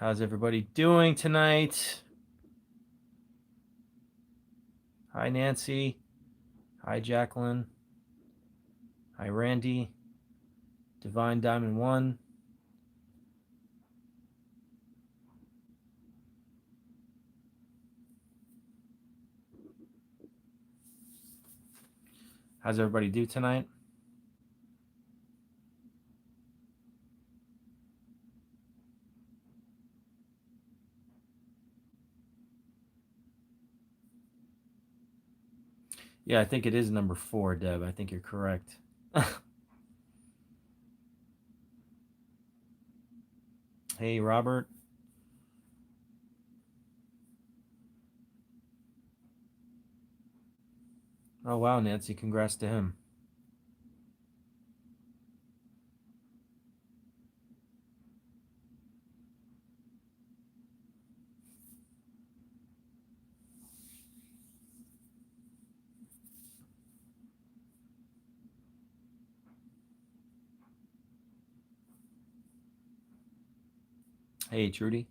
How's everybody doing tonight? Hi, Nancy. Hi, Jacqueline. Hi, Randy. Divine Diamond 1. How's everybody do tonight? Yeah, I think it is number 4, Deb. I think you're correct. Hey, Robert. Oh, wow, Nancy. Congrats to him. Hey, Trudy.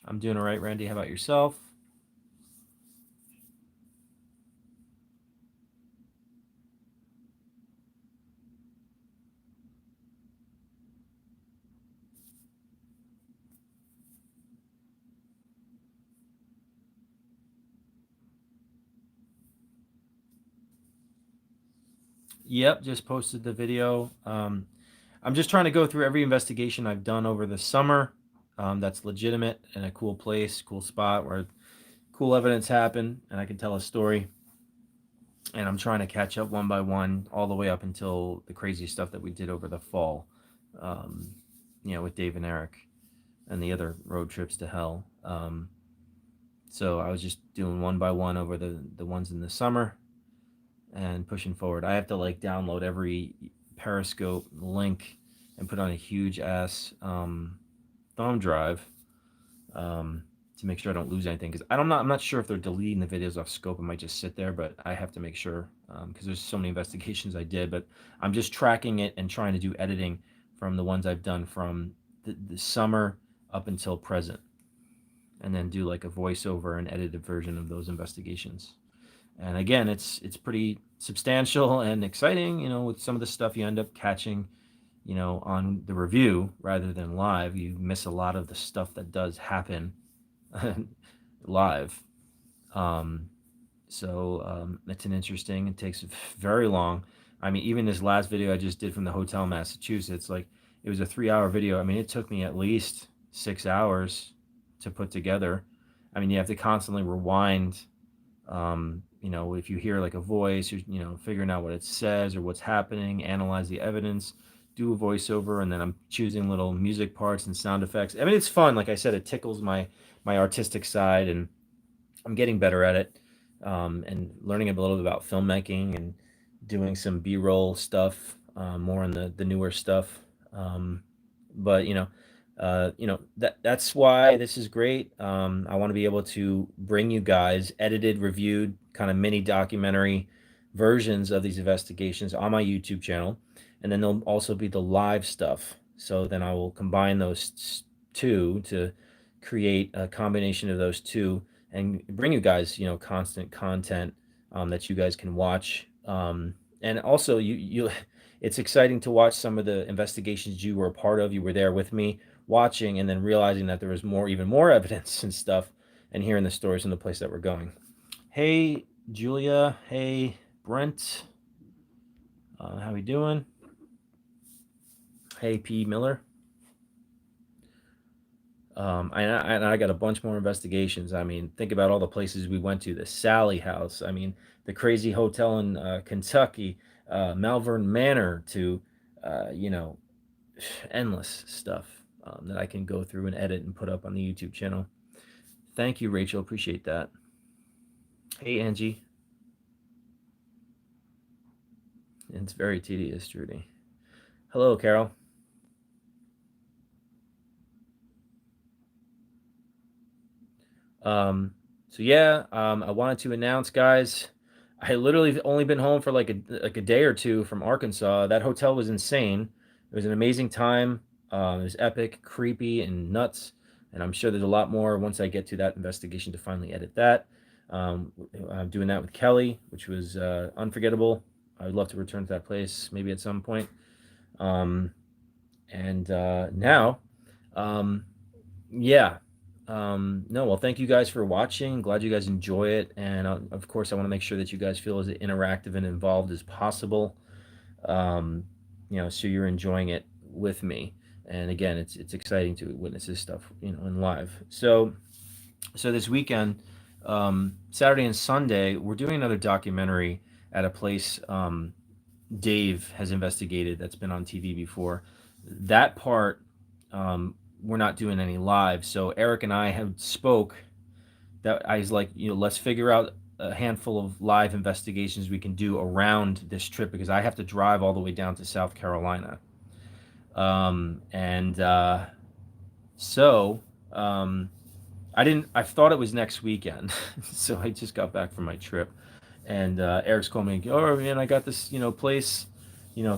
I'm doing all right, Randy. How about yourself? Yep, just posted the video. I'm just trying to go through every investigation I've done over the summer that's legitimate and a cool place, cool spot where cool evidence happened and I can tell a story. And I'm trying to catch up one by one all the way up until the crazy stuff that we did over the fall, um, with Dave and Eric and the other road trips to hell. So I was just doing one by one over the ones in the summer and pushing forward. I have to like download every Periscope link and put on a huge ass thumb drive um, to make sure I don't lose anything. Because I'm not sure if they're deleting the videos off Scope. It might just sit there, but I have to make sure because there's so many investigations I did. But I'm just tracking it and trying to do editing from the ones I've done from the summer up until present, and then do like a voiceover and edited version of those investigations. And again, it's pretty substantial and exciting. With some of the stuff you end up catching, on the review rather than live, you miss a lot of the stuff that does happen live. Um, so it's an interesting. It takes very long. I mean, even this last video I just did from the hotel in Massachusetts, like it was a 3-hour video. I mean, it took me at least 6 hours to put together. I mean, you have to constantly rewind. If you hear like a voice, you're figuring out what it says or what's happening, analyze the evidence, do a voiceover, and then I'm choosing little music parts and sound effects. I mean, it's fun. Like I said, it tickles my artistic side, and I'm getting better at it, and learning a little bit about filmmaking and doing some B-roll stuff, more on the newer stuff. But that's why this is great. I want to be able to bring you guys edited, reviewed, kind of mini documentary versions of these investigations on my YouTube channel, and then there'll also be the live stuff. So then I will combine those two to create a combination of those two and bring you guys, constant content that you guys can watch. And also, it's exciting to watch some of the investigations you were a part of. You were there with me watching, and then realizing that there was even more evidence and stuff, and hearing the stories from the place that we're going. Hey, Julia. Hey, Brent. How we doing? Hey, P. Miller. I got a bunch more investigations. I mean, think about all the places we went to. The Sally House. I mean, the crazy hotel in Kentucky, Malvern Manor, to endless stuff that I can go through and edit and put up on the YouTube channel. Thank you, Rachel. Appreciate that. Hey, Angie. It's very tedious, Judy. Hello, Carol. Um, so yeah, I wanted to announce, guys. I literally only been home for like a day or two from Arkansas. That hotel was insane. It was an amazing time. It was epic, creepy, and nuts. And I'm sure there's a lot more once I get to that investigation to finally edit that. I'm doing that with Kelly, which was unforgettable. I would love to return to that place maybe at some point. Um, and now, um, yeah. No, well, thank you guys for watching. Glad you guys enjoy it. And of course, I want to make sure that you guys feel as interactive and involved as possible. Um, so you're enjoying it with me. And again, it's exciting to witness this stuff, in live. So this weekend, Saturday and Sunday, we're doing another documentary at a place Dave has investigated that's been on TV before. That part, we're not doing any live. So Eric and I have spoke that I was like, let's figure out a handful of live investigations we can do around this trip because I have to drive all the way down to South Carolina. And so I didn't. I thought it was next weekend, so I just got back from my trip, and Eric's calling me. Oh man, I got this place,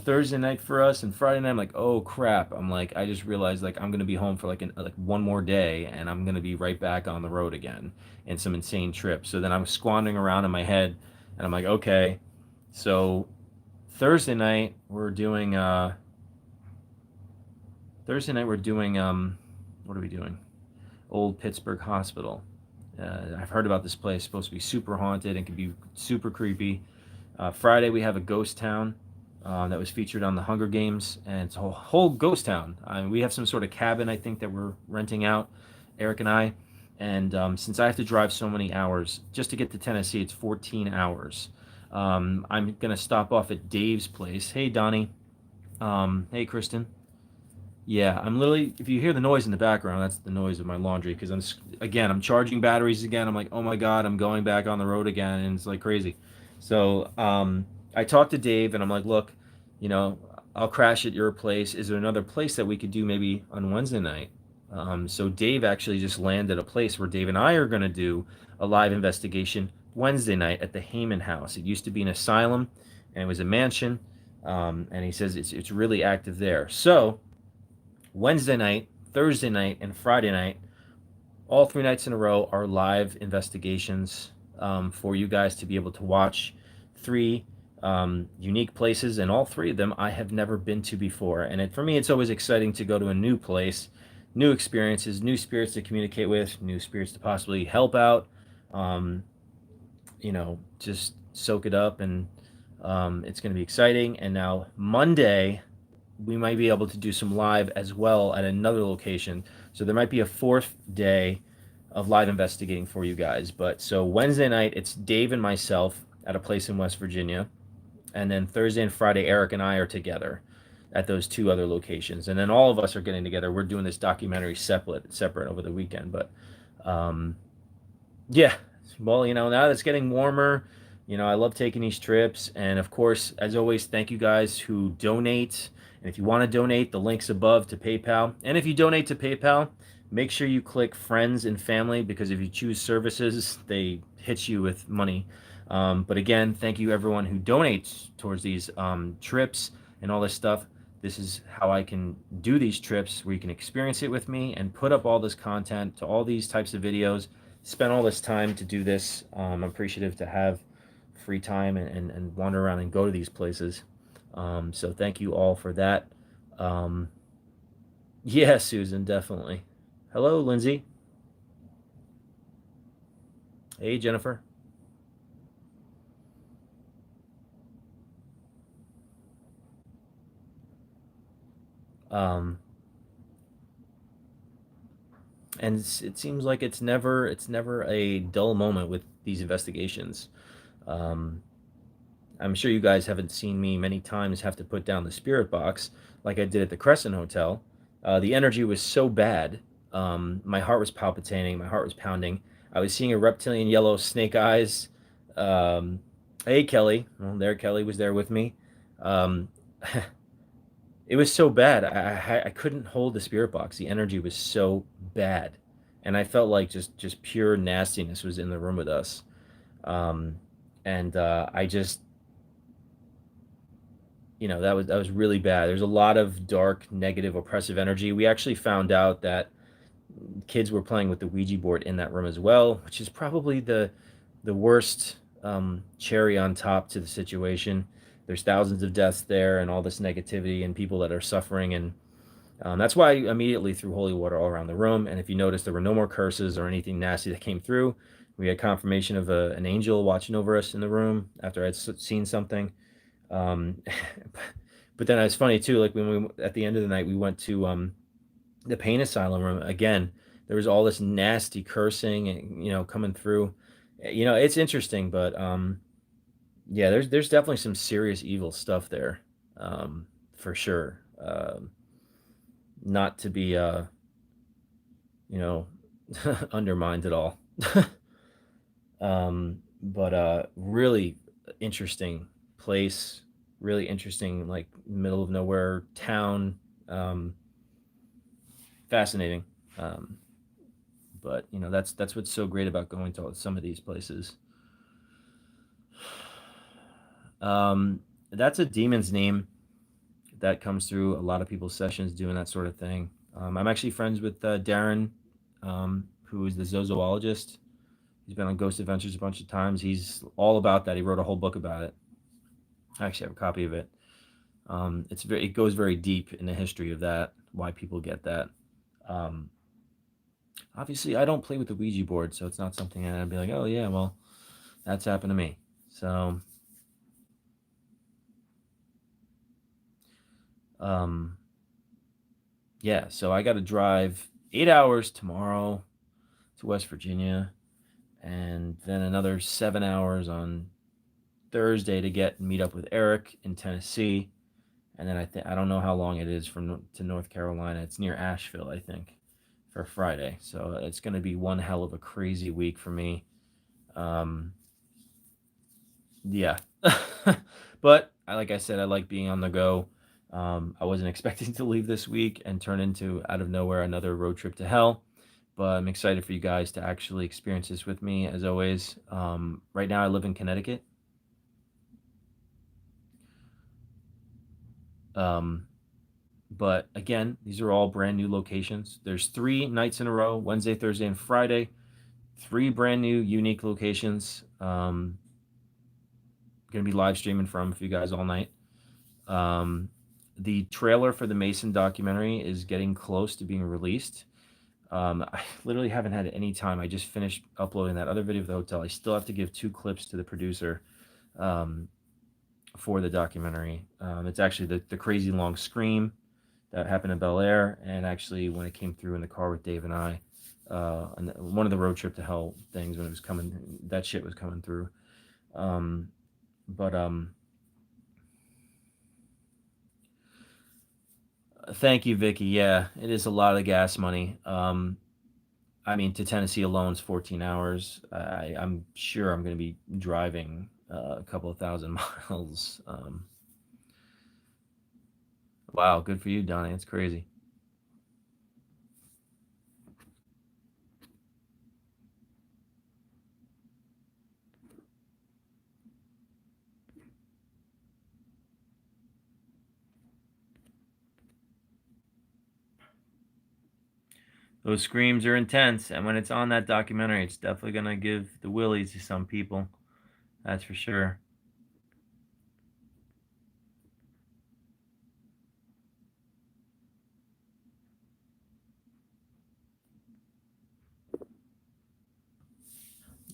Thursday night for us, and Friday night. I'm like, oh crap. I'm like, I just realized like I'm gonna be home for like one more day, and I'm gonna be right back on the road again, and some insane trip. So then I'm squandering around in my head, and I'm like, okay, so Thursday night we're doing. Thursday night we're doing. What are we doing? Old Pittsburgh Hospital. I've heard about this place. It's supposed to be super haunted and can be super creepy. Friday we have a ghost town that was featured on the Hunger Games, and it's a whole ghost town. We have some sort of cabin I think that we're renting out, Eric and I. And since I have to drive so many hours just to get to Tennessee, it's 14 hours. I'm gonna stop off at Dave's place. Hey Donnie. Hey Kristen. Yeah, I'm literally. If you hear the noise in the background, that's the noise of my laundry. Because I'm charging batteries again. I'm like, oh my god, I'm going back on the road again, and it's like crazy. So I talked to Dave, and I'm like, look, you know, I'll crash at your place. Is there another place that we could do maybe on Wednesday night? So Dave actually just landed a place where Dave and I are going to do a live investigation Wednesday night at the Heyman House. It used to be an asylum, and it was a mansion. And he says it's really active there. So Wednesday night, Thursday night, and Friday night, all 3 nights in a row, are live investigations for you guys to be able to watch. Three unique places, and all three of them I have never been to before. And for me, it's always exciting to go to a new place, new experiences, new spirits to communicate with, new spirits to possibly help out. Um, just soak it up, and it's going to be exciting. And now Monday, we might be able to do some live as well at another location. So there might be a fourth day of live investigating for you guys. But so Wednesday night, it's Dave and myself at a place in West Virginia. And then Thursday and Friday, Eric and I are together at those two other locations. And then all of us are getting together. We're doing this documentary separate over the weekend. But um, yeah, well, now that it's getting warmer, I love taking these trips. And of course, as always, thank you guys who donate. And if you want to donate, the link's above to PayPal. And if you donate to PayPal, make sure you click friends and family, because if you choose services, they hit you with money. But again, thank you everyone who donates towards these trips and all this stuff. This is how I can do these trips where you can experience it with me and put up all this content to all these types of videos. Spend all this time to do this. I'm appreciative to have free time and wander around and go to these places. So thank you all for that. Um, yeah, Susan, definitely. Hello, Lindsay. Hey, Jennifer. Um, and it seems like it's never a dull moment with these investigations. Um, I'm sure you guys haven't seen me many times have to put down the spirit box like I did at the Crescent Hotel. The energy was so bad. My heart was palpitating. My heart was pounding. I was seeing a reptilian yellow snake eyes. Um, hey, Kelly. Well, there, Kelly was there with me. Um, it was so bad. I couldn't hold the spirit box. The energy was so bad, and I felt like just pure nastiness was in the room with us. Um, and I just, that was really bad. There's a lot of dark, negative, oppressive energy. We actually found out that kids were playing with the Ouija board in that room as well, which is probably the worst cherry on top to the situation. There's thousands of deaths there, and all this negativity, and people that are suffering, and that's why I immediately threw holy water all around the room. And if you notice, there were no more curses or anything nasty that came through. We had confirmation of an angel watching over us in the room after I'd seen something. Um, but then it's funny too. Like when we at the end of the night, we went to the pain asylum room again. There was all this nasty cursing, coming through. It's interesting, but yeah, there's definitely some serious evil stuff there, for sure. Not to be you know undermined at all. But really interesting place, really interesting, like middle of nowhere town. Um, Fascinating. Um, but that's what's so great about going to some of these places. That's a demon's name that comes through a lot of people's sessions doing that sort of thing. I'm actually friends with Darren, who is the zoologist. He's been on Ghost Adventures a bunch of times. He's all about that. He wrote a whole book about it. I actually have a copy of it. It goes very deep in the history of that, why people get that. Um, Obviously, I don't play with the Ouija board, so it's not something that I'd be like, oh yeah, well, that's happened to me. So, um, yeah, so I got to drive 8 hours tomorrow to West Virginia, and then another 7 hours on Thursday to get and meet up with Eric in Tennessee, and then I don't know how long it is from to North Carolina. It's near Asheville, I think, for Friday. So it's going to be one hell of a crazy week for me. Um, yeah, but like I said, I like being on the go. I wasn't expecting to leave this week and turn into out of nowhere another road trip to hell. But I'm excited for you guys to actually experience this with me, as always. Right now, I live in Connecticut. Um, but again, these are all brand new locations. There's 3 nights in a row: Wednesday, Thursday, and Friday. 3 brand new, unique locations. Going to be live streaming from for you guys all night. Um, the trailer for the Mason documentary is getting close to being released. I literally haven't had any time. I just finished uploading that other video of the hotel. I still have to give 2 clips to the producer, um, for the documentary. It's actually the crazy long scream that happened in Bel Air, and actually when it came through in the car with Dave and I, and one of the road trip to hell things when it was coming, that shit was coming through. Um, but Thank you, Vicky. Yeah, it is a lot of gas money. I mean, to Tennessee alone is 14 hours. I'm sure I'm going to be driving a couple of thousand miles. Wow, good for you, Donnie. It's crazy. Those screams are intense, and when it's on that documentary, it's definitely going to give the willies to some people. That's for sure.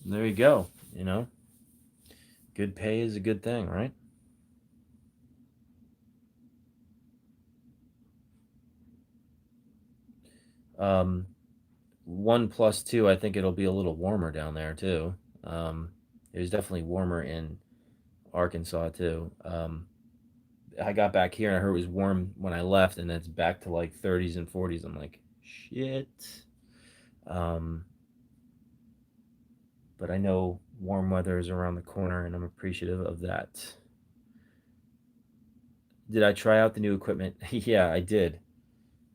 There you go. Good pay is a good thing, right? Um, 1 plus 2, I think it'll be a little warmer down there too. Um, it was definitely warmer in Arkansas too. I got back here and I heard it was warm when I left, and it's back to like 30s and 40s. I'm like, shit. Um, but I know warm weather is around the corner, and I'm appreciative of that. Did I try out the new equipment? Yeah, I did.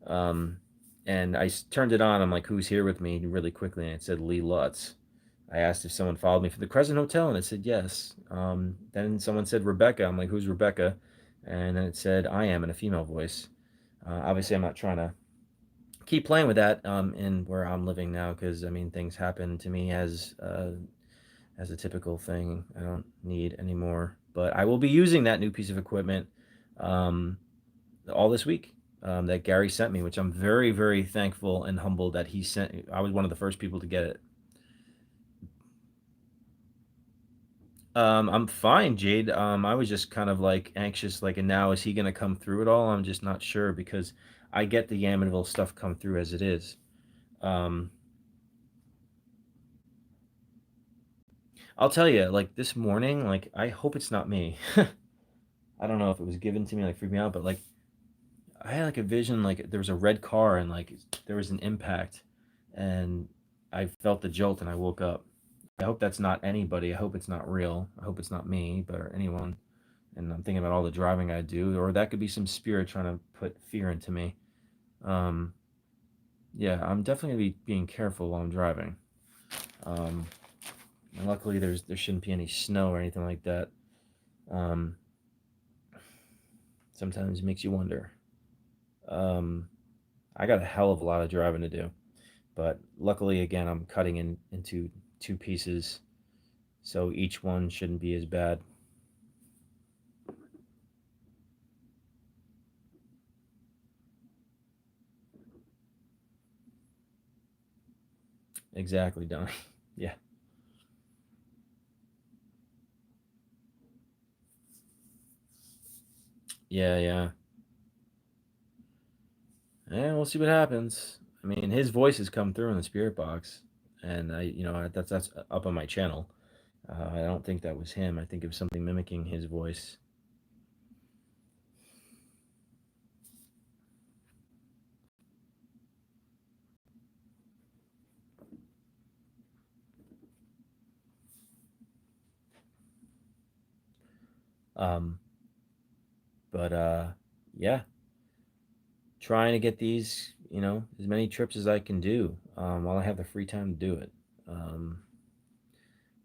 Um, and turned it on. I'm like, who's here with me? Really quickly, and it said Lee Lutz. I asked if someone followed me for the Crescent Hotel, and it said yes. Then someone said Rebecca. I'm like, who's Rebecca? And then it said I am in a female voice. Obviously, I'm not trying to keep playing with that in where I'm living now, because I mean things happen to me as a typical thing. I don't need anymore. But I will be using that new piece of equipment um, all this week that Gary sent me, which I'm very, very thankful and humbled that he sent. I was one of the first people to get it. I'm fine, Jade. I was just kind of like anxious, like, and now is he gonna come through it all? I'm just not sure because I get the Amityville stuff come through as it is. Um, I'll tell you, like this morning, like I hope it's not me. I don't know if it was given to me, like freaked me out, but like I had like a vision, like there was a red car and like there was an impact, and I felt the jolt and I woke up. I hope that's not anybody. I hope it's not real. I hope it's not me, but or anyone. And I'm thinking about all the driving I do, or that could be some spirit trying to put fear into me. Um, yeah, I'm definitely gonna be being careful while I'm driving. Um, and luckily, there shouldn't be any snow or anything like that. Um, Sometimes it makes you wonder. Um, I got a hell of a lot of driving to do, but luckily, again, I'm cutting into two pieces, so each one shouldn't be as bad. Exactly, Donnie. Yeah, yeah, yeah. And we'll see what happens. I mean, his voice has come through in the spirit box, and that's up on my channel. I don't think that was him. I think it was something mimicking his voice. Um, but yeah, trying to get these, as many trips as I can do while I have the free time to do it. Um,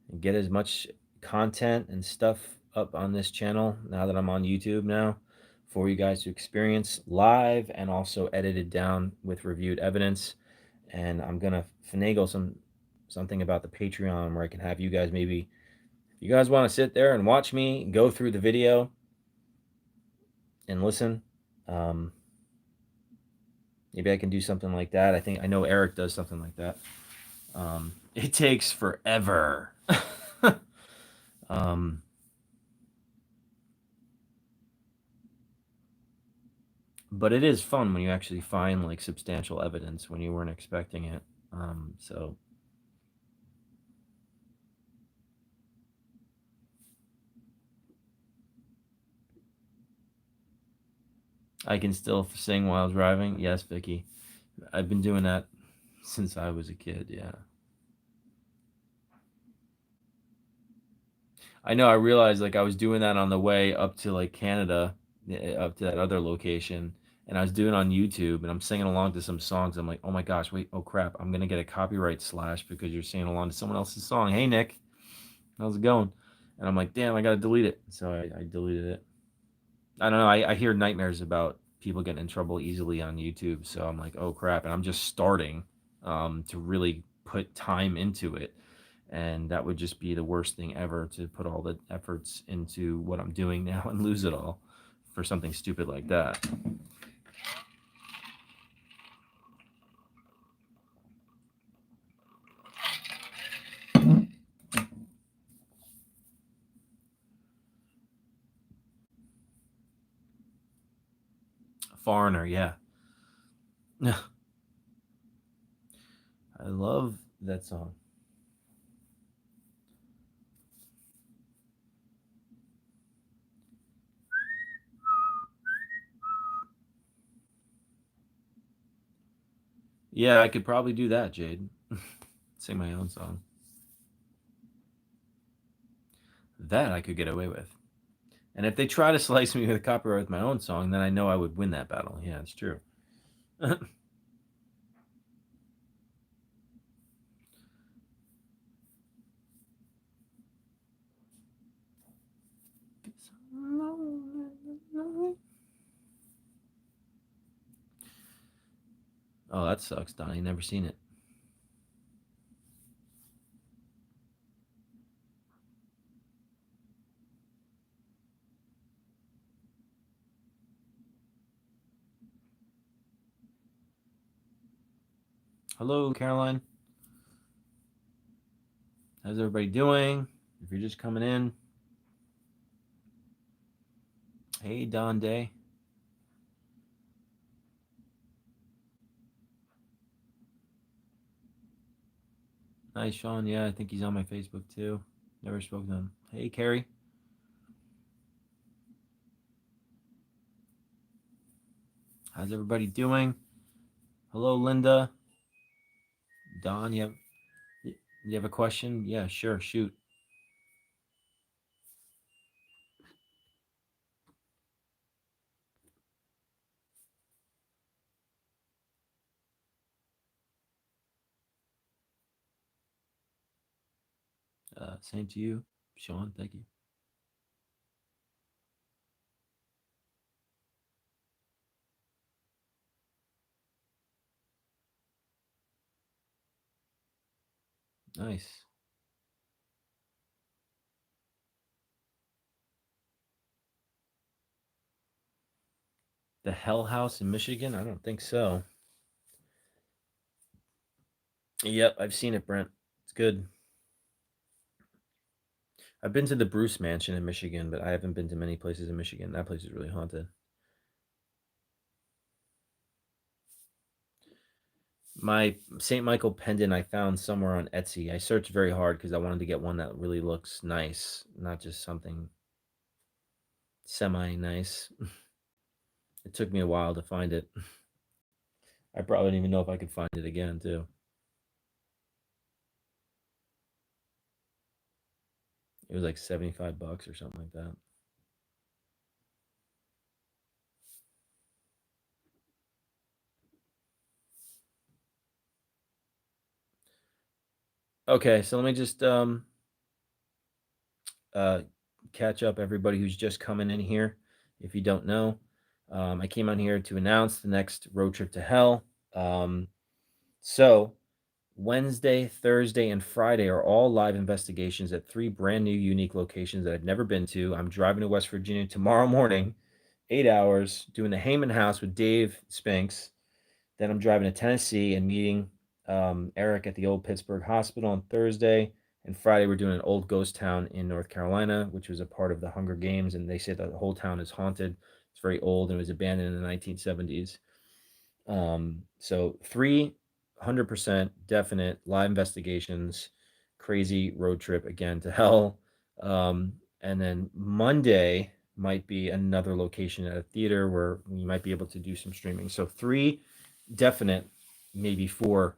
and get as much content and stuff up on this channel now that I'm on YouTube now for you guys to experience live and also edited down with reviewed evidence. And I'm gonna finagle something about the Patreon where I can have you guys, maybe if you guys want to sit there and watch me go through the video and listen. Um, Maybe I can do something like that. I know Eric does something like that. It takes forever. um, but it is fun when you actually find like substantial evidence when you weren't expecting it. So I can still sing while driving. Yes, Vicky. I've been doing that since I was a kid. Yeah. I know. I realized like I was doing that on the way up to like Canada, up to that other location, and I was doing it on YouTube, and I'm singing along to some songs. I'm like, oh my gosh, wait, oh crap, I'm gonna get a copyright slash because you're singing along to someone else's song. Hey Nick, how's it going? And I'm like, damn, I gotta delete it. So I deleted it. I don't know. I hear nightmares about people getting in trouble easily on YouTube. So I'm like, oh crap, and I'm just starting to really put time into it, and that would just be the worst thing ever to put all the efforts into what I'm doing now and lose it all for something stupid like that. Foreigner, yeah. I love that song. Yeah, I could probably do that, Jade. Sing my own song. That I could get away with. And if they try to slice me with a copyright with my own song, then I know I would win that battle. Yeah, it's true. Oh, that sucks, Donnie. Never seen it. Hello, Caroline. How's everybody doing? If you're just coming in, hey, Don Day. Hi, Sean. Yeah, I think he's on my Facebook too. Never spoken to him. Hey, Carrie. How's everybody doing? Hello, Linda. Don, you have a question? Yeah, sure. Shoot. Same to you, Sean. Thank you. Nice. The Hell House in Michigan? I don't think so. Yep, I've seen it, Brent. It's good. I've been to the Bruce Mansion in Michigan, but I haven't been to many places in Michigan. That place is really haunted. My St. Michael pendant I found somewhere on Etsy. I searched very hard because I wanted to get one that really looks nice, not just something semi nice. It took me a while to find it. I probably don't even know if I could find it again, too. It was like 75 bucks or something like that. Okay, so let me just uh catch up everybody who's just coming in here. If you don't know, I came on here to announce the next road trip to hell. So Wednesday, Thursday, and Friday are all live investigations at three brand new unique locations that I've never been to. I'm driving to West Virginia tomorrow morning, 8 hours, doing the Heyman House with Dave Spinks. Then I'm driving to Tennessee and meeting Eric at the old Pittsburgh Hospital on Thursday. And Friday, we're doing an old ghost town in North Carolina, which was a part of the Hunger Games. And they say that the whole town is haunted. It's very old and was abandoned in the 1970s. So 300% definite live investigations, crazy road trip again to hell. And then Monday might be another location at a theater where we might be able to do some streaming. So three definite, maybe four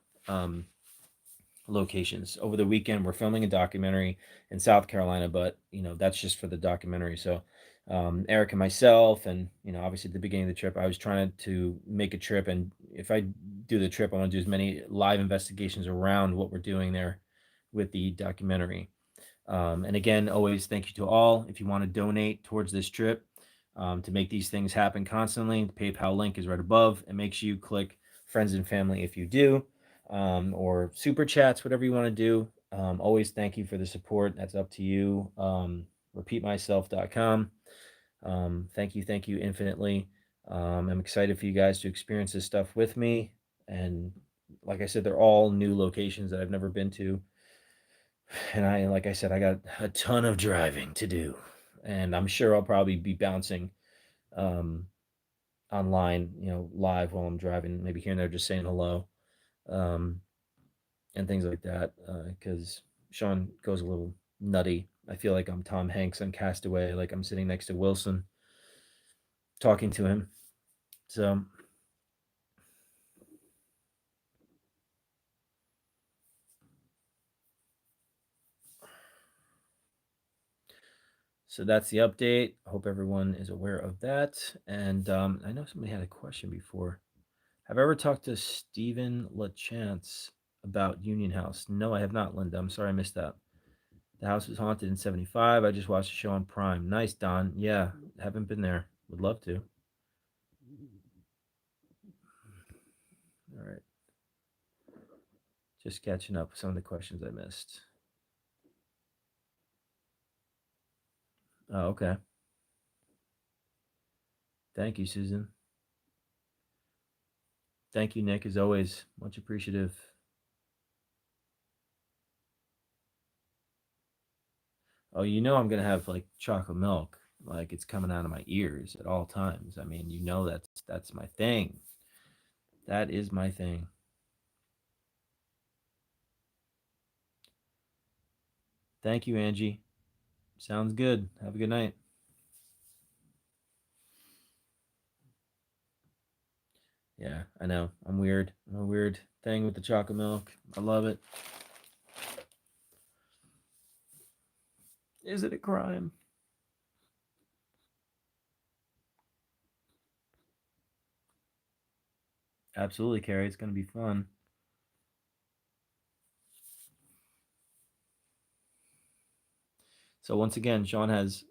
locations. Over the weekend, we're filming a documentary in South Carolina, but that's just for the documentary. So Eric and myself, and obviously at the beginning of the trip, I was trying to make a trip, and if I do the trip, I want to do as many live investigations around what we're doing there with the documentary. And again, always thank you to all. If you want to donate towards this trip to make these things happen constantly, the PayPal link is right above. And make sure you click friends and family if you do, or super chats, whatever you want to do. Always thank you for the support. That's up to you. Repeatmyself.com. Thank you infinitely. I'm excited for you guys to experience this stuff with me. And like I said, they're all new locations that I've never been to. And like I said, I got a ton of driving to do, and I'm sure I'll probably be bouncing um, online, live while I'm driving, maybe here and there, just saying hello, um, and things like that. Because Sean goes a little nutty. I feel like I'm Tom Hanks on Castaway, like I'm sitting next to Wilson, talking to him. So, so that's the update. I hope everyone is aware of that. And I know somebody had a question before. Have I ever talked to Stephen LaChance about Union House? No, I have not, Linda. I'm sorry I missed that. The house was haunted in 75. I just watched the show on Prime. Nice, Don. Yeah, haven't been there. Would love to. All right. Just catching up with some of the questions I missed. Oh, okay. Thank you, Susan. Thank you, Nick, as always. Much appreciative. Oh, you know I'm gonna have like chocolate milk, like it's coming out of my ears at all times. I mean, you know that's my thing. That is my thing. Thank you, Angie. Sounds good. Have a good night. Yeah, I know. I'm weird. I'm a weird thing with the chocolate milk. I love it. Is it a crime? Absolutely, Carrie. It's gonna be fun. So once again, Sean has,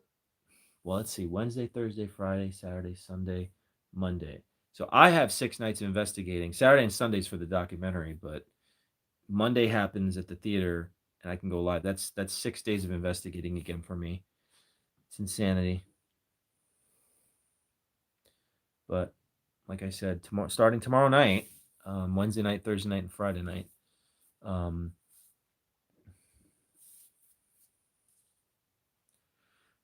well, let's see, Wednesday, Thursday, Friday, Saturday, Sunday, Monday. So I have 6 nights of investigating. Saturday and Sundays for the documentary, but Monday happens at the theater and I can go live. That's 6 days of investigating again for me. It's insanity. But like I said, tomorrow, starting tomorrow night, Wednesday night, Thursday night, and Friday night. Um,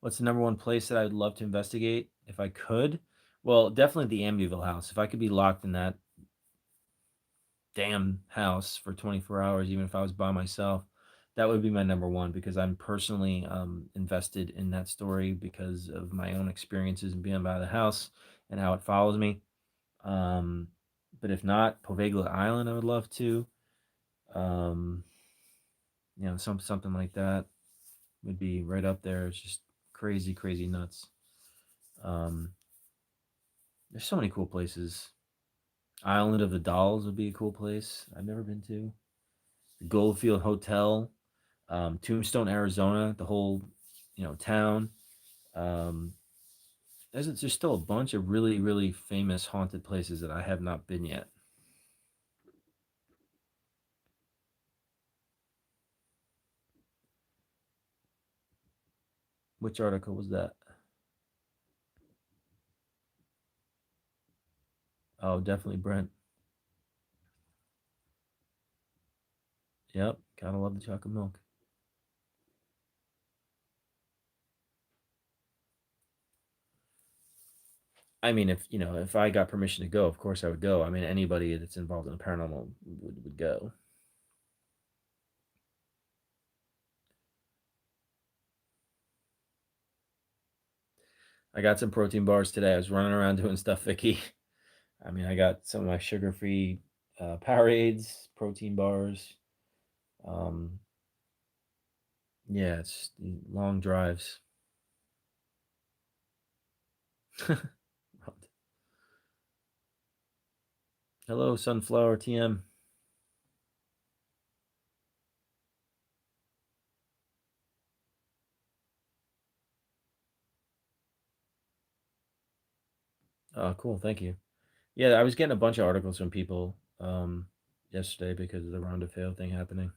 what's the number one place that I'd love to investigate if I could? Well, definitely the Amityville house. If I could be locked in that damn house for 24 hours, even if I was by myself, that would be my number one because I'm personally invested in that story because of my own experiences and being by the house and how it follows me. Um, but if not, Poveglia Island, I would love to. Um, something like that would be right up there. It's just crazy, crazy nuts. Um, there's so many cool places. Island of the Dolls would be a cool place I've never been to. The Goldfield Hotel, Tombstone, Arizona, the whole town. Um, there's still a bunch of really really famous haunted places that I have not been yet. Which article was that? Oh, definitely Brent. Yep, gotta love the chocolate milk. I mean, if I got permission to go, of course I would go. I mean, anybody that's involved in the paranormal would go. I got some protein bars today. I was running around doing stuff, Vicky. I mean, I got some of my sugar-free Powerades, protein bars. Um, yeah, it's long drives. Hello, Sunflower TM. Cool, thank you. Yeah, I was getting a bunch of articles from people yesterday because of the Ronda Fail thing happening.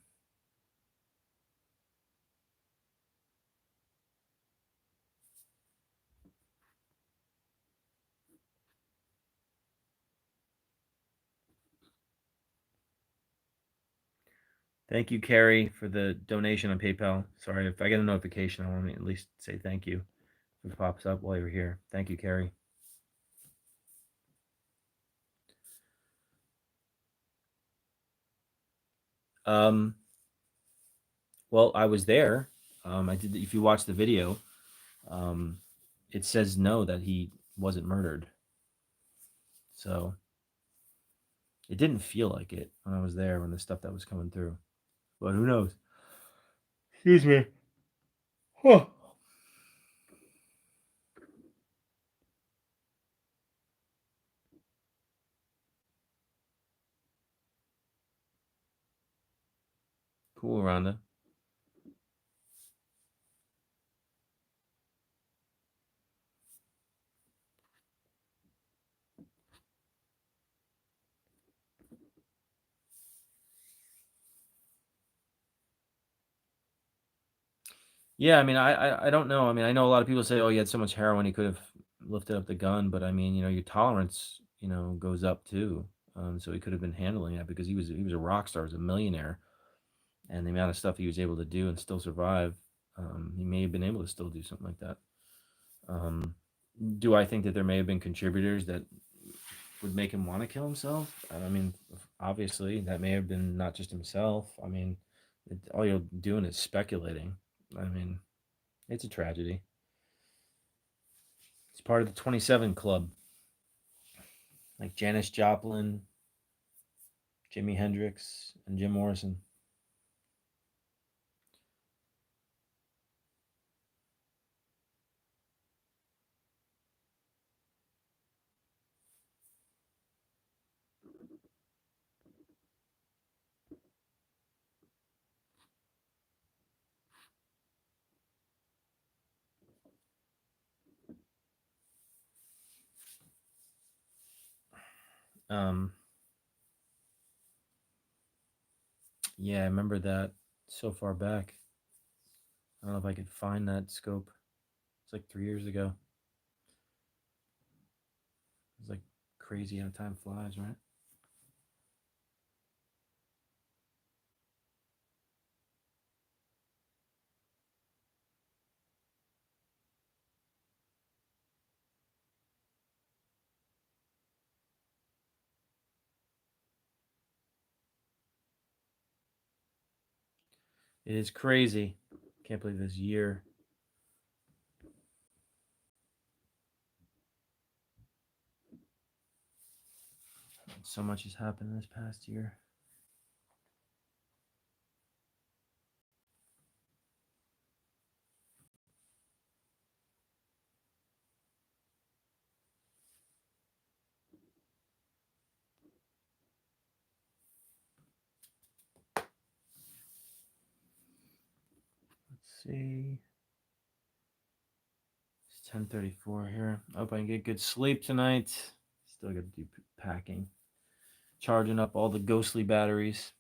Thank you, Carrie, for the donation on PayPal. Sorry if I get a notification, I want to at least say thank you if it pops up while you're here. Thank you, Carrie. Um, well, I was there. I did. If you watch the video, um, it says no that he wasn't murdered. So it didn't feel like it when I was there when the stuff that was coming through. But who knows? Excuse me. Huh. Cool, Rhonda. Yeah, I mean, I don't know. I mean, I know a lot of people say, "Oh, he had so much heroin, he could have lifted up the gun," but I mean, your tolerance, goes up too. So he could have been handling that because he was a rock star, he was a millionaire, and the amount of stuff he was able to do and still survive, he may have been able to still do something like that. Um, do I think that there may have been contributors that would make him want to kill himself? I mean, obviously, that may have been not just himself. I mean, all you're doing is speculating. I mean, it's a tragedy. It's part of the 27 Club, like Janis Joplin, Jimi Hendrix, and Jim Morrison. Um, yeah, I remember that so far back. I don't know if I could find that scope. It's like 3 years ago. It's like crazy how time flies, right? It is crazy. Can't believe this year. So much has happened this past year. Let's see. It's 10:34 here. I hope I can get good sleep tonight. Still got to do packing. Charging up all the ghostly batteries.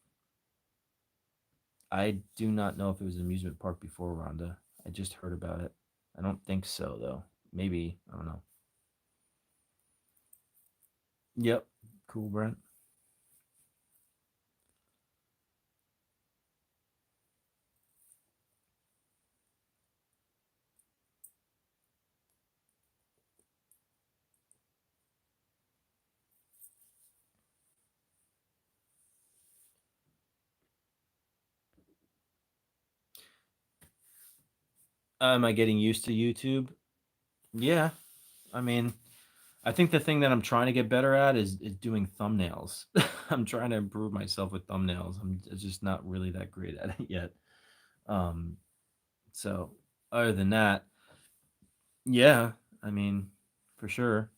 I do not know if it was an amusement park before, Rhonda. I just heard about it. I don't think so, though. Maybe. I don't know. Yep. Cool, Brent. Am I getting used to YouTube? Yeah. I mean, I think the thing that I'm trying to get better at is doing thumbnails. I'm trying to improve myself with thumbnails. I'm just not really that great at it yet. Um, so other than that, yeah, I mean, for sure.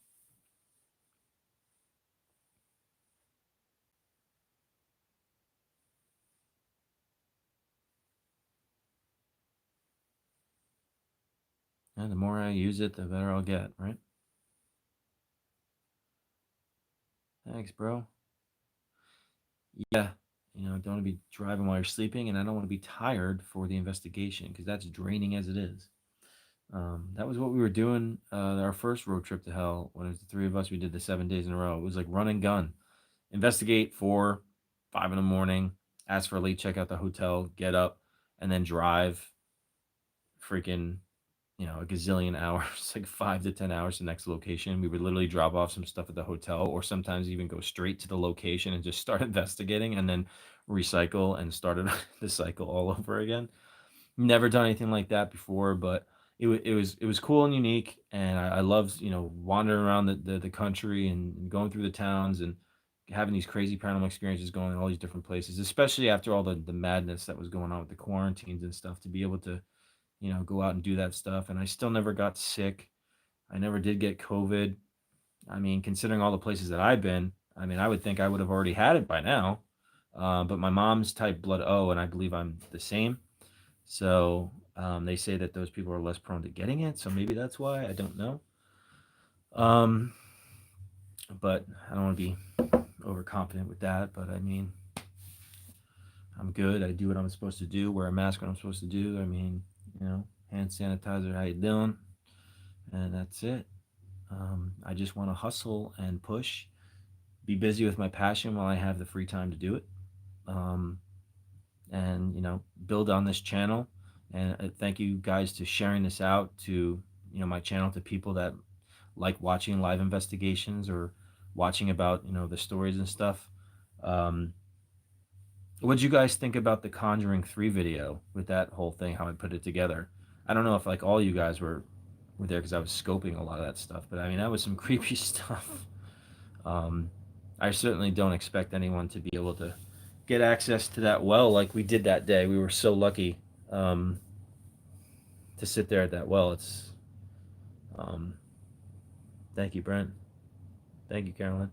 Yeah, the more I use it, the better I'll get, right? Thanks, bro. Yeah, don't want to be driving while you're sleeping, and I don't want to be tired for the investigation because that's draining as it is. That was what we were doing our first road trip to hell when it was the three of us. We did the 7 days in a row. It was like run and gun, investigate 4, 5 in the morning, ask for a late check out the hotel, get up, and then drive freaking a gazillion hours, like 5 to 10 hours to the next location. We would literally drop off some stuff at the hotel, or sometimes even go straight to the location and just start investigating, and then recycle and started the cycle all over again. Never done anything like that before, but it was cool and unique, and I loved wandering around the country and going through the towns and having these crazy paranormal experiences going in all these different places, especially after all the madness that was going on with the quarantines and stuff. To be able to go out and do that stuff. And I still never got sick. I never did get COVID. I mean, considering all the places that I've been, I mean, I would think I would have already had it by now. But my mom's type blood O, and I believe I'm the same. So they say that those people are less prone to getting it. So maybe that's why. I don't know. Um, but I don't want to be overconfident with that. But I mean, I'm good. I do what I'm supposed to do, wear a mask when I'm supposed to do. I mean, Hand sanitizer, how you doing? And that's it. I just want to hustle and push, be busy with my passion while I have the free time to do it, um, and build on this channel. And thank you guys to sharing this out to my channel to people that like watching live investigations or watching about the stories and stuff. Um, what did you guys think about the Conjuring 3 video with that whole thing? How I put it together? I don't know if like all you guys were there because I was scoping a lot of that stuff, but I mean that was some creepy stuff. Um, I certainly don't expect anyone to be able to get access to that well like we did that day. We were so lucky um, to sit there at that well. It's um, thank you, Brent. Thank you, Carolyn.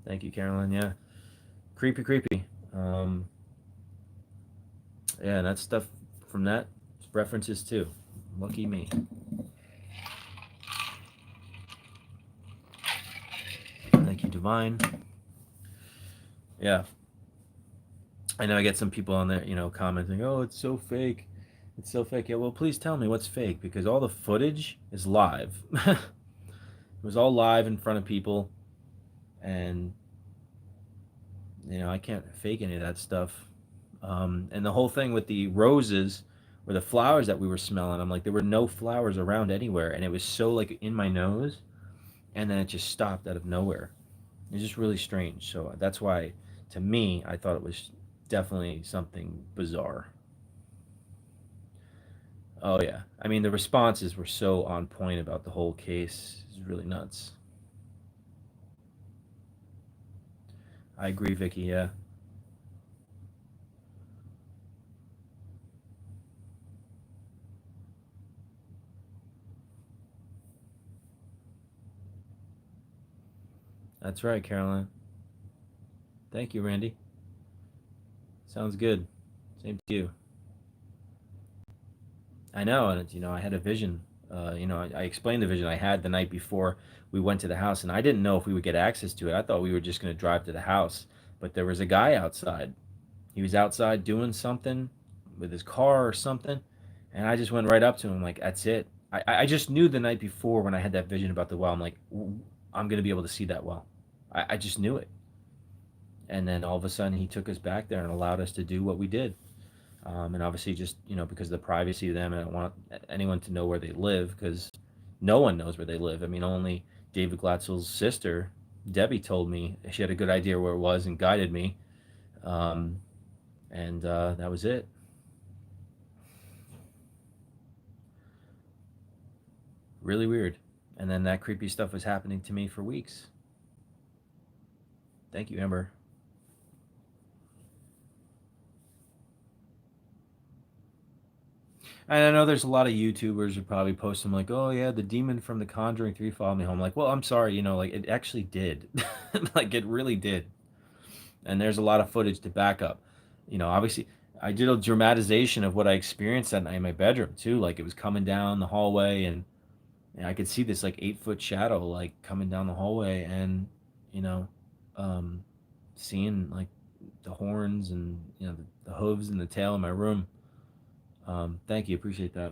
Thank you, Carolyn. Yeah, creepy, creepy. Yeah, and that stuff from that references too. Lucky me. Thank you, Divine. Yeah, I know I get some people on there, commenting, "Oh, it's so fake. It's so fake." Yeah, well, please tell me what's fake because all the footage is live. It was all live in front of people, and I can't fake any of that stuff. And the whole thing with the roses or the flowers that we were smelling, I'm like, there were no flowers around anywhere, and it was so like in my nose, and then it just stopped out of nowhere. It was just really strange. So that's why, to me, I thought it was definitely something bizarre. Oh yeah, I mean the responses were so on point about the whole case. It's really nuts. I agree, Vicky. Yeah, that's right, Caroline. Thank you, Randy. Sounds good. Same to you. I know, and I had a vision. I explained the vision I had the night before we went to the house, and I didn't know if we would get access to it. I thought we were just going to drive to the house, but there was a guy outside. He was outside doing something with his car or something, and I just went right up to him like, "That's it." I just knew the night before when I had that vision about the well. I'm like, I'm going to be able to see that well. I just knew it, and then all of a sudden he took us back there and allowed us to do what we did. And obviously, just because of the privacy of them, I don't want anyone to know where they live because no one knows where they live. I mean, only David Glatzel's sister, Debbie, told me she had a good idea where it was and guided me, um, and that was it. Really weird. And then that creepy stuff was happening to me for weeks. Thank you, Amber. And I know there's a lot of YouTubers who probably post them like, "Oh yeah, the demon from The Conjuring 3 followed me home." Like, well, I'm sorry, like it actually did, like it really did. And there's a lot of footage to back up. Obviously, I did a dramatization of what I experienced that night in my bedroom too. Like it was coming down the hallway, and I could see this like 8 foot shadow like coming down the hallway, and you know, um, seeing like the horns and the hooves and the tail in my room. Thank you, appreciate that.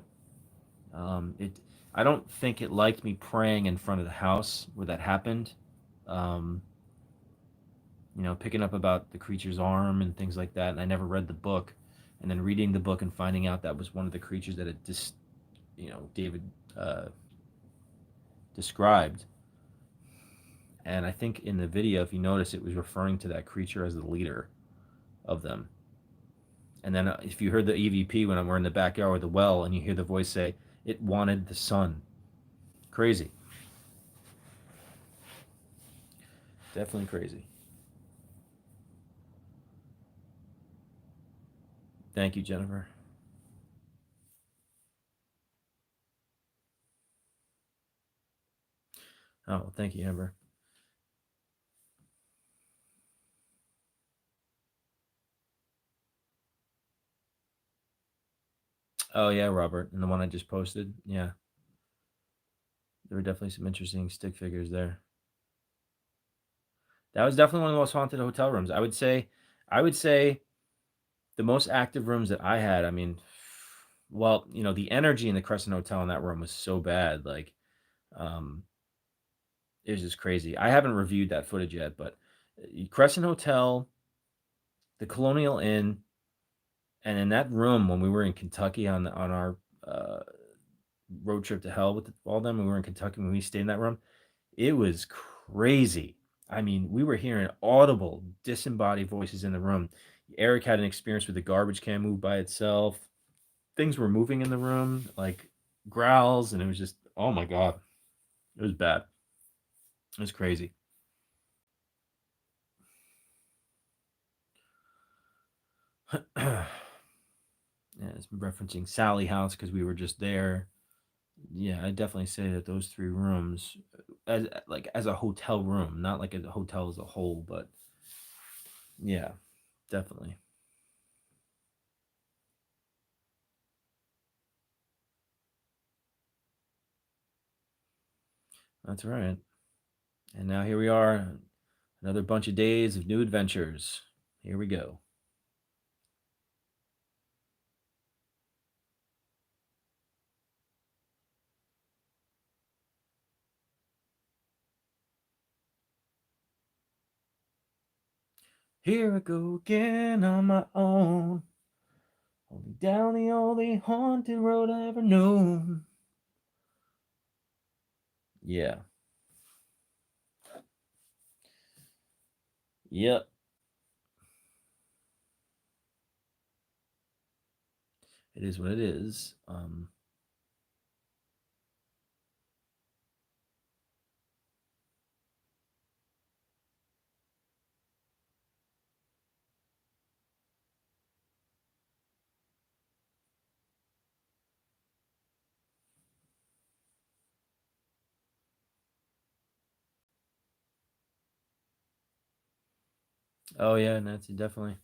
It. I don't think it liked me praying in front of the house where that happened. Um, picking up about the creature's arm and things like that. And I never read the book. And then reading the book and finding out that was one of the creatures that it just, David described. And I think in the video, if you notice, it was referring to that creature as the leader of them. And then if you heard the EVP when we're in the backyard with the well, and you hear the voice say, "It wanted the sun." Crazy, definitely crazy. Thank you, Jennifer. Oh, thank you, Amber. Oh yeah, Robert, and the one I just posted. Yeah, there were definitely some interesting stick figures there. That was definitely one of the most haunted hotel rooms. I would say the most active rooms that I had, I mean, well, the energy in the Crescent Hotel in that room was so bad. Like, um, it was just crazy. I haven't reviewed that footage yet, but Crescent Hotel, the Colonial Inn, and in that room when we were in Kentucky on our uh, road trip to hell with all them, we were in Kentucky when we stayed in that room. It was crazy. I mean, we were hearing audible, disembodied voices in the room. Eric had an experience with the garbage can move by itself. Things were moving in the room, like growls, and it was just, oh my god, it was bad. It was crazy. Yeah, it's referencing Sally House because we were just there. Yeah, I definitely say that those three rooms, as a hotel room, not like a hotel as a whole, but yeah, definitely. That's right. And now here we are, another bunch of days of new adventures. Here we go. Here I go again on my own, only down the only haunted road I ever known. Yeah. Yep. It is what it is. Oh yeah, Nancy, definitely.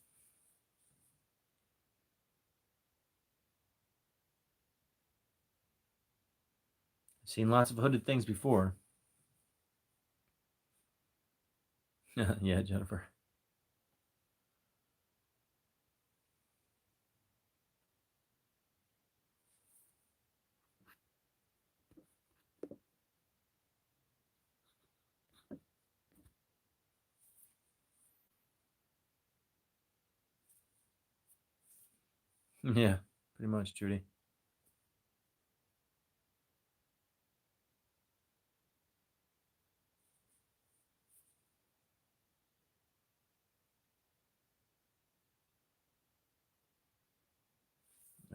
Seen lots of hooded things before. Yeah, Jennifer. Yeah, pretty much, Judy.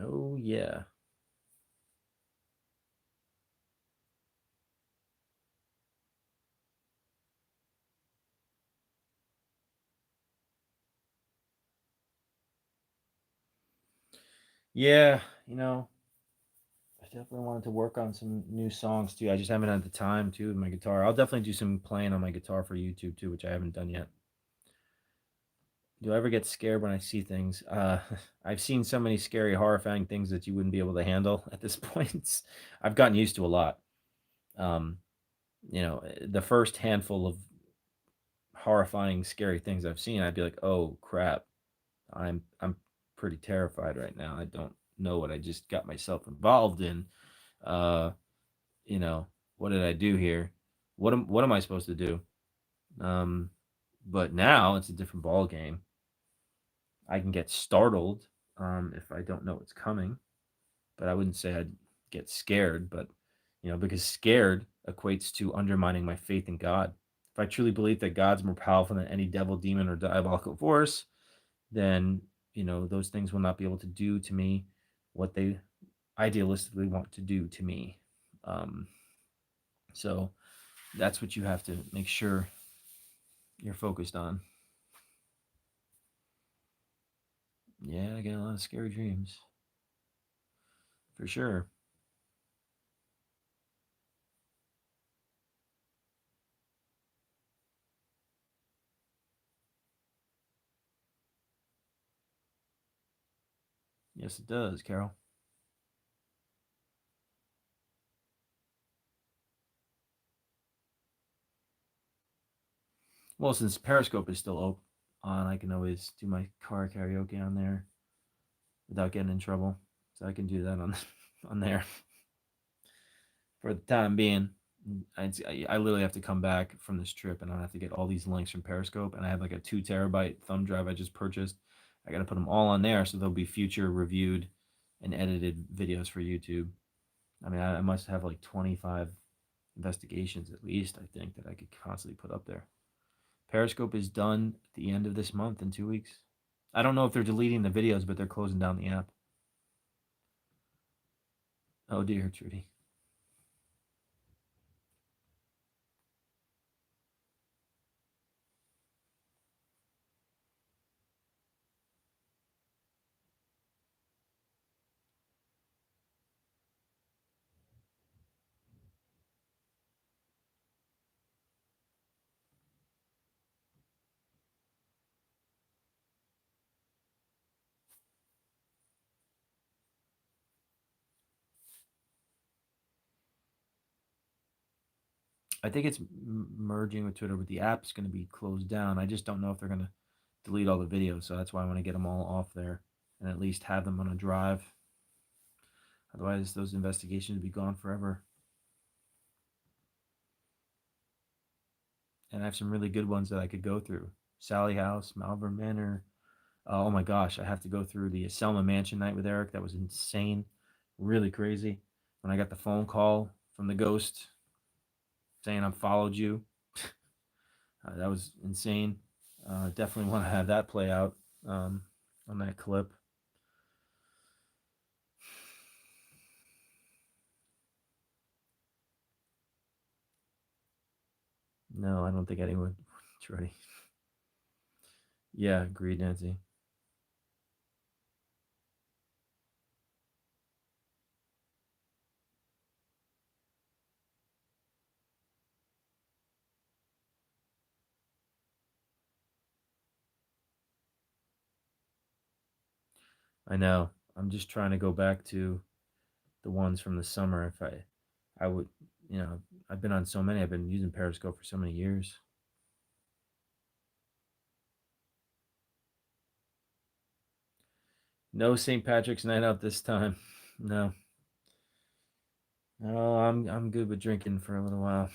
Oh yeah. Yeah, I definitely wanted to work on some new songs too. I just haven't had the time to with my guitar. I'll definitely do some playing on my guitar for YouTube too, which I haven't done yet. Do I ever get scared when I see things? I've seen so many scary, horrifying things that you wouldn't be able to handle at this point. I've gotten used to a lot. Um, the first handful of horrifying, scary things I've seen, I'd be like, "Oh crap, I'm pretty terrified right now. I don't know what I just got myself involved in. Uh, you know, what did I do here? What am I supposed to do?" Um, but now it's a different ball game. I can get startled if I don't know what's coming, but I wouldn't say I'd get scared. But because scared equates to undermining my faith in God. If I truly believe that God's more powerful than any devil, demon, or diabolical force, then those things will not be able to do to me what they idealistically want to do to me. Um, so that's what you have to make sure you're focused on. Yeah, I get a lot of scary dreams for sure. Yes, it does, Carol. Well, since Periscope is still on, I can always do my car karaoke on there. without getting in trouble. So I can do that on on there for the time being. I literally have to come back from this trip and I have to get all these links from Periscope. And I have like a 2 terabyte thumb drive I just purchased. I got to put them all on there so there'll be future reviewed and edited videos for YouTube. I mean, I must have like 25 investigations at least, I think, that I could constantly put up there. Periscope is done at the end of this month in 2 weeks. I don't know if they're deleting the videos, but they're closing down the app. Oh dear, Trudy. I think it's merging with Twitter, but the app's going to be closed down. I just don't know if they're going to delete all the videos, so that's why I want to get them all off there and at least have them on a drive. Otherwise, those investigations would be gone forever. And I have some really good ones that I could go through. Sally House, Malvern Manor. Oh my gosh, I have to go through the Selma Mansion night with Eric. That was insane, really crazy. When I got the phone call from the ghost saying I followed you, that was insane. Definitely want to have that play out on that clip. No, I don't think anyone. Ready. Yeah, agreed, Nancy. I know. I'm just trying to go back to the ones from the summer. If I would, you know, I've been on so many. I've been using Periscope for so many years. No St. Patrick's night out this time. No, no, I'm good with drinking for a little while.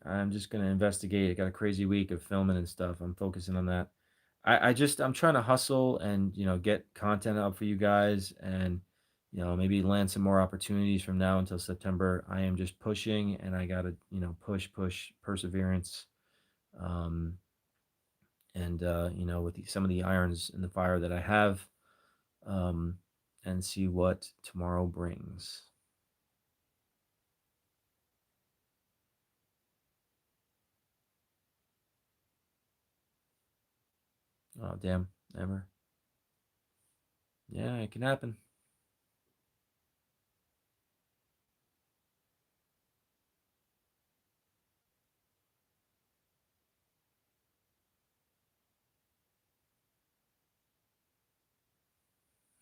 I'm just gonna investigate. I got a crazy week of filming and stuff. I'm focusing on that. I'm trying to hustle and get content up for you guys and maybe land some more opportunities from now until September. I am just pushing and I gotta push perseverance, um, and with some of the irons in the fire that I have, um, and see what tomorrow brings. Oh damn, never. Yeah, it can happen.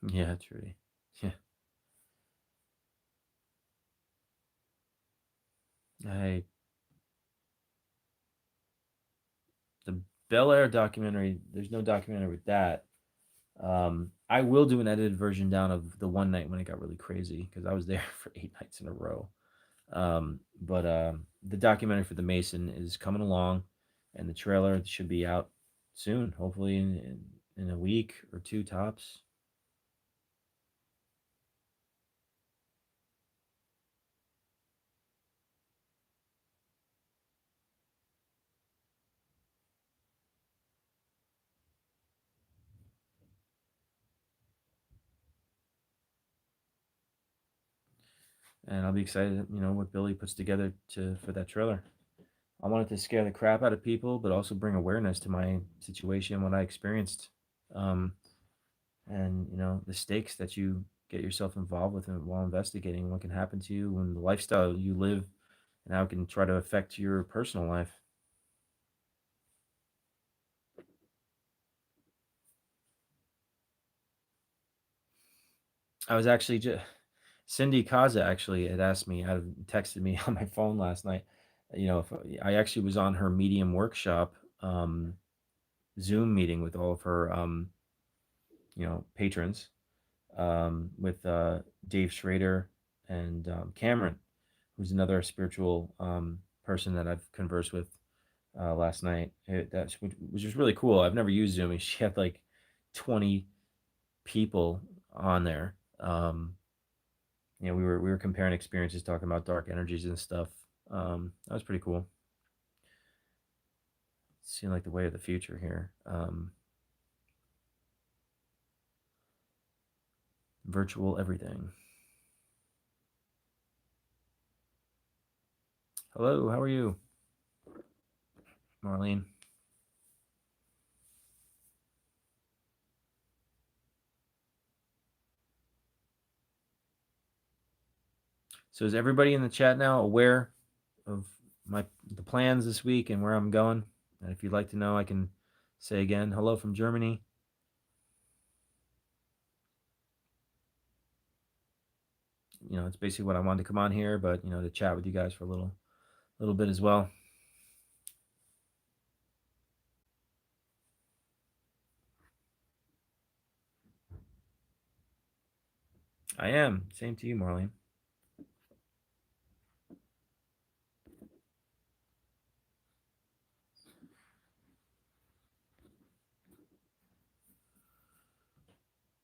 Yeah, truly. Yeah. I The Bel Air documentary. There's no documentary with that. I will do an edited version down of the one night when it got really crazy because I was there for 8 nights in a row. But the documentary for the Mason is coming along, and the trailer should be out soon. Hopefully in a week or two tops. And I'll be excited, what Billy puts together to for that trailer. I wanted to scare the crap out of people, but also bring awareness to my situation, what I experienced, um, and the stakes that you get yourself involved with while investigating, what can happen to you, and the lifestyle you live, and how it can try to affect your personal life. I was actually just Cindy Kaza actually had asked me, had texted me on my phone last night. If I actually was on her Medium workshop. Zoom meeting with all of her, patrons, with Dave Schrader and Cameron, who's another spiritual person that I've conversed with last night. Which was really cool. I've never used Zoom. And she had like 20 people on there. We were comparing experiences, talking about dark energies and stuff. That was pretty cool. Seemed like the way of the future here. Virtual everything. Hello, how are you, Marlene? So is everybody in the chat now aware of my the plans this week and where I'm going? And if you'd like to know, I can say again, hello from Germany. It's basically what I wanted to come on here, but to chat with you guys for a little bit as well. I am. Same to you, Marlene.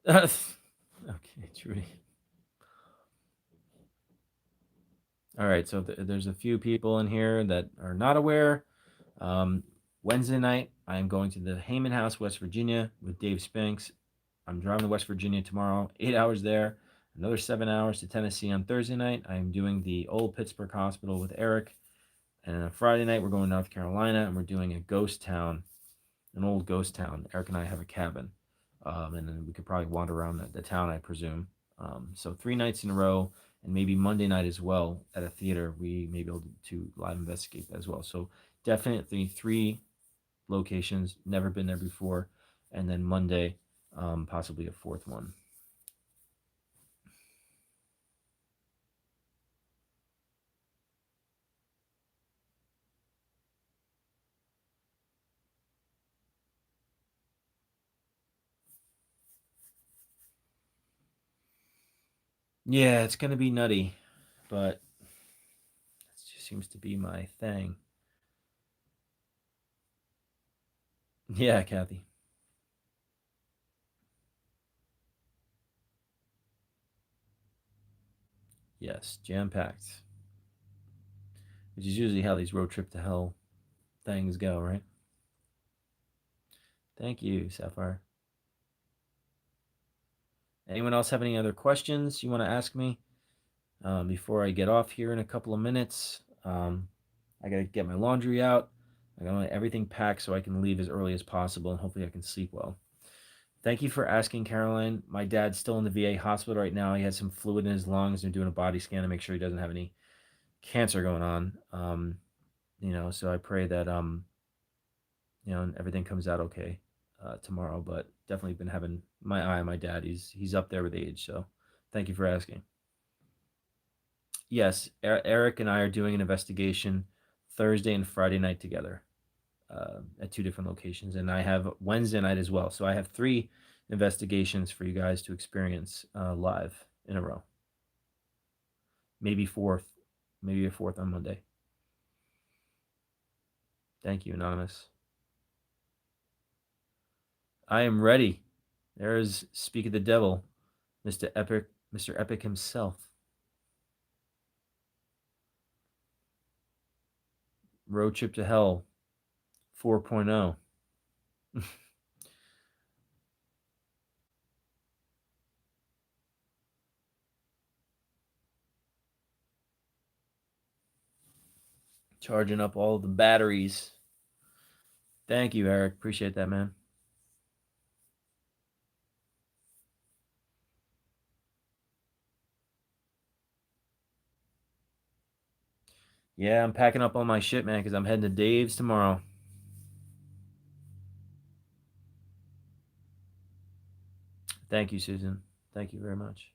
Okay, Trudy. All right, so there's a few people in here that are not aware. Um, Wednesday night, I am going to the Heyman House, West Virginia, with Dave Spinks. I'm driving to West Virginia tomorrow, 8 hours there, another 7 hours to Tennessee on Thursday night. I am doing the Old Pittsburgh Hospital with Eric. And on Friday night, we're going to North Carolina and we're doing a ghost town, an old ghost town. Eric and I have a cabin. And then we could probably wander around the town, I presume. So 3 nights in a row, and maybe Monday night as well at a theater. We may be able to live investigate that as well. So definitely 3 locations, never been there before. And then Monday, possibly a fourth one. Yeah, it's going to be nutty, but it just seems to be my thing. Yeah, Kathy. Yes, jam packed, which is usually how these road trip to hell things go, right? Thank you, Sapphire. Anyone else have any other questions you want to ask me before I get off here in a couple of minutes? I got to get my laundry out. I got everything packed so I can leave as early as possible and hopefully I can sleep well. Thank you for asking, Caroline. My dad's still in the VA hospital right now. He has some fluid in his lungs. They're doing a body scan to make sure he doesn't have any cancer going on. So I pray that everything comes out okay tomorrow. But definitely been having my eye on my dad. He's up there with age. So thank you for asking. Yes, Eric and I are doing an investigation Thursday and Friday night together at 2 different locations, and I have Wednesday night as well. So I have 3 investigations for you guys to experience live in a row. Maybe fourth, maybe a fourth on Monday. Thank you, Anonymous. I am ready. There's Speak of the Devil, Mr. Epic himself. Road Trip to Hell 4.0. Charging up all the batteries. Thank you, Eric. Appreciate that, man. Yeah, I'm packing up all my shit, man, because I'm heading to Dave's tomorrow. Thank you, Susan. Thank you very much.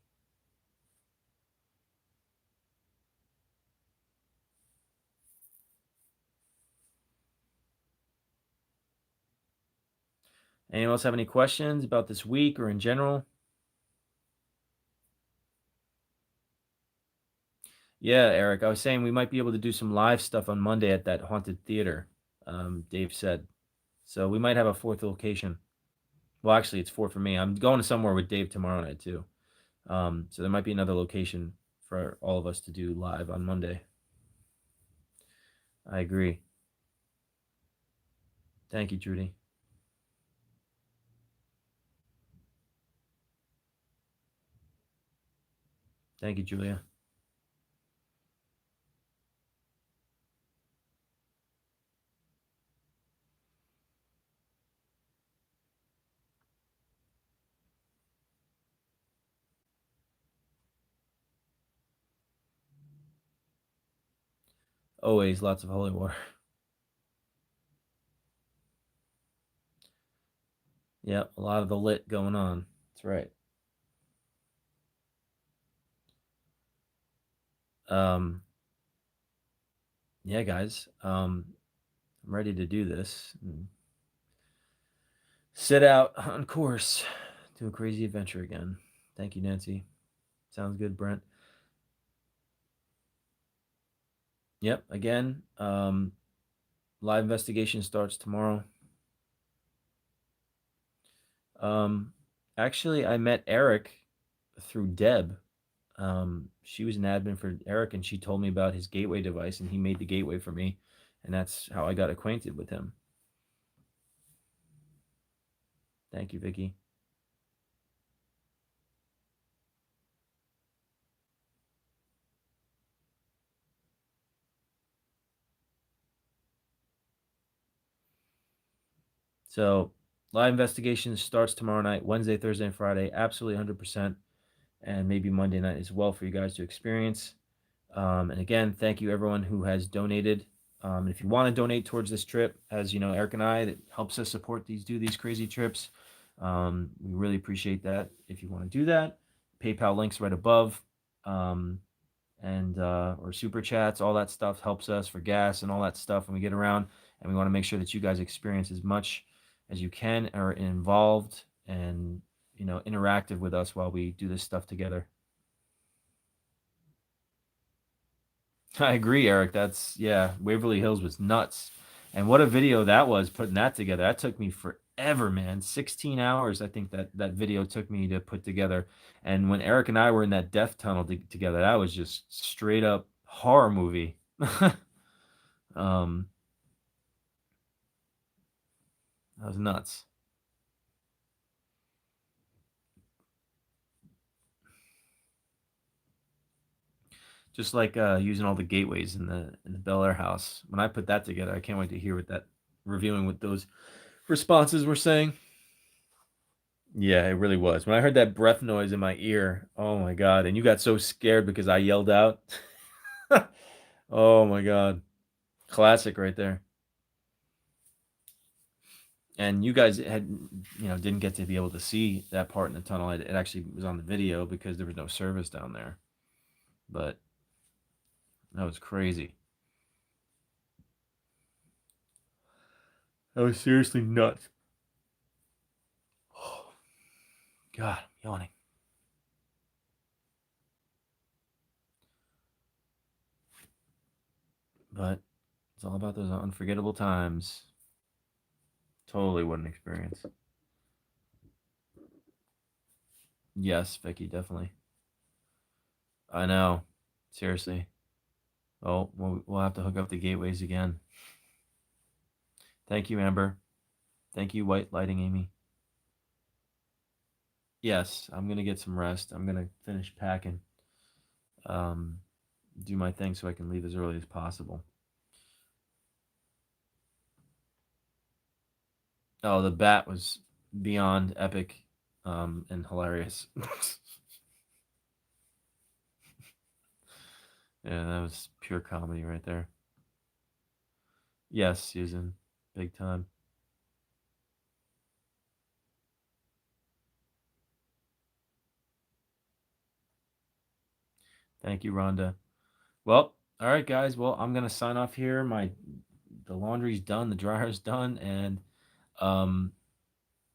Anyone else have any questions about this week or in general? Yeah, Eric, I was saying we might be able to do some live stuff on Monday at that haunted theater. Dave said so. We might have a fourth location. Well, actually, it's four for me. I'm going to somewhere with Dave tomorrow night too. So there might be another location for all of us to do live on Monday. I agree. Thank you, Trudy. Thank you, Julia. Always lots of holy water. Yep, a lot of the lit going on. That's right. Um, yeah, guys. I'm ready to do this. And set out on course to a crazy adventure again. Thank you, Nancy. Sounds good, Brent. Yep. Again, live investigation starts tomorrow. Um, actually, I met Eric through Deb. She was an admin for Eric, and she told me about his gateway device, and he made the gateway for me, and that's how I got acquainted with him. Thank you, Vicky. So, live investigation starts tomorrow night, Wednesday, Thursday, and Friday. Absolutely 100%, and maybe Monday night as well for you guys to experience. And again, thank you everyone who has donated. If you want to donate towards this trip, as you know, Eric and I, that helps us support these crazy trips. We really appreciate that. If you want to do that, PayPal links right above, um, and or super chats, all that stuff helps us for gas and all that stuff when we get around. And we want to make sure that you guys experience as much as you can, are involved and interactive with us while we do this stuff together. I agree, Eric. That's yeah, Waverly Hills was nuts. And what a video that was putting that together. That took me forever, man. 16 hours I think that video took me to put together. And when Eric and I were in that death tunnel together, that was just straight up horror movie. um that was nuts. Just like using all the gateways in the Bel Air house. When I put that together, I can't wait to hear what that reviewing what those responses were saying. Yeah, it really was. When I heard that breath noise in my ear, oh my God. And you got so scared because I yelled out. Oh my God. Classic right there. And you guys didn't get to be able to see that part in the tunnel. It actually was on the video because there was no service down there. But that was crazy. That was seriously nuts. Oh, God, I'm yawning. But it's all about those unforgettable times. Totally what an experience. Yes, Vicky, definitely. I know. Seriously. Oh, we'll have to hook up the gateways again. Thank you, Amber. Thank you, White Lighting Amy. Yes, I'm gonna get some rest. I'm gonna finish packing. Um, do my thing so I can leave as early as possible. Oh, the bat was beyond epic, and hilarious. Yeah, that was pure comedy right there. Yes, Susan, big time. Thank you, Rhonda. Well, all right, guys. Well, I'm gonna sign off here. The laundry's done, the dryer's done, and um,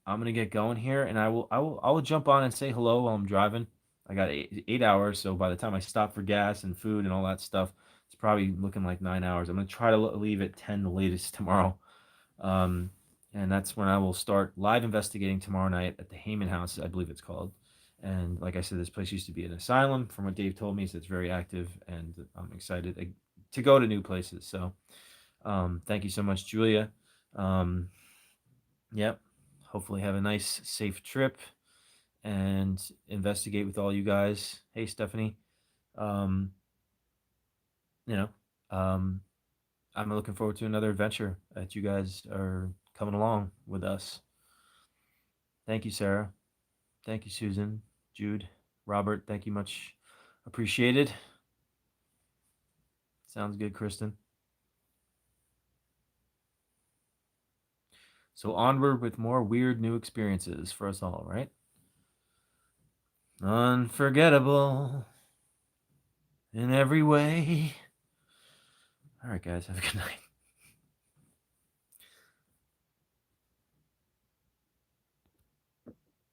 I'm gonna get going here, and I will jump on and say hello while I'm driving. I got 8 hours, so by the time I stop for gas and food and all that stuff, it's probably looking like 9 hours. I'm gonna try to leave at 10 the latest tomorrow. Um, and that's when I will start live investigating tomorrow night at the Heyman House, I believe it's called. And like I said, this place used to be an asylum. From what Dave told me, so it's very active, and I'm excited to go to new places. So, thank you so much, Julia. Um, yep. Hopefully, have a nice, safe trip and investigate with all you guys. Hey, Stephanie. Um, you know, um, I'm looking forward to another adventure that you guys are coming along with us. Thank you, Sarah. Thank you, Susan, Jude, Robert. Thank you much. Appreciated. Sounds good, Kristen. So onward with more weird new experiences for us all, right? Unforgettable in every way. All right, guys. Have a good night.